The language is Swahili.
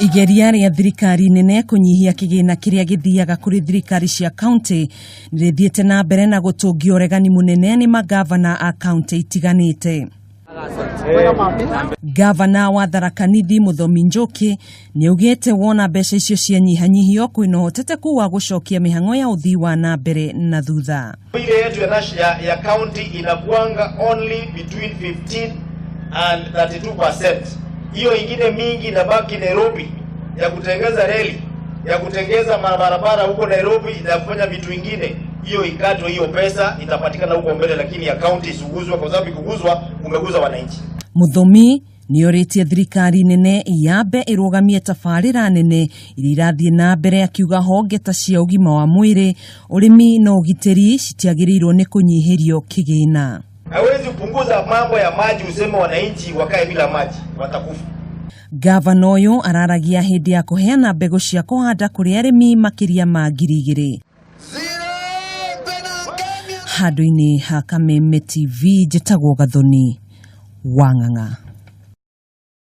Igeria rĩa thirikari nene kunyihia kigina kiria githiaga kuri thirikari cia county nĩrĩthiĩte na mbere na gũtũngio ũregani mũnene nĩ magavana a county itiganĩte. Gavana wa Tharaka Nithi Muthomi Njoki nĩaugĩte wona mbeca icio cianyihanyihio kwĩna ũhotekeku wa gũcokia mĩhang'o ya ũthii wa na mbere na thutha. Ile yetu ya county inakuanga only between 15 and 32%. Hiyo ingine mingi inabaki Nairobi ya kutengeza reli, ya kutengeza barabara huko Nairobi na kufanya vitu vingine. Hiyo ikatwe, hiyo pesa itapatikana huko mbele, lakini ya county isuguzwa kwa sababu ikuguzwa umeguza wananchi. Muthomi nĩorĩtie thirikari nene yambe ĩrũgamie tabarĩra nene iria irathiĩ na mbere akiuga honge ta cia ũgima wa mwĩrĩ, ũrĩmi na ũgitĩri citiagĩrĩirwo nĩ kũnyihĩrio kĩgĩna. Hawezi kupunguza mambo ya maji useme wananchi wakae bila maji watakufa. Gavana ũyũ araragia hĩndĩ ya kũheana mbegũ cia kũhanda kũrĩ arĩmi makĩria ma 2,000. Handũ-inĩ ha Kameme TV njĩtagwo Gathoni Wang'ang'a.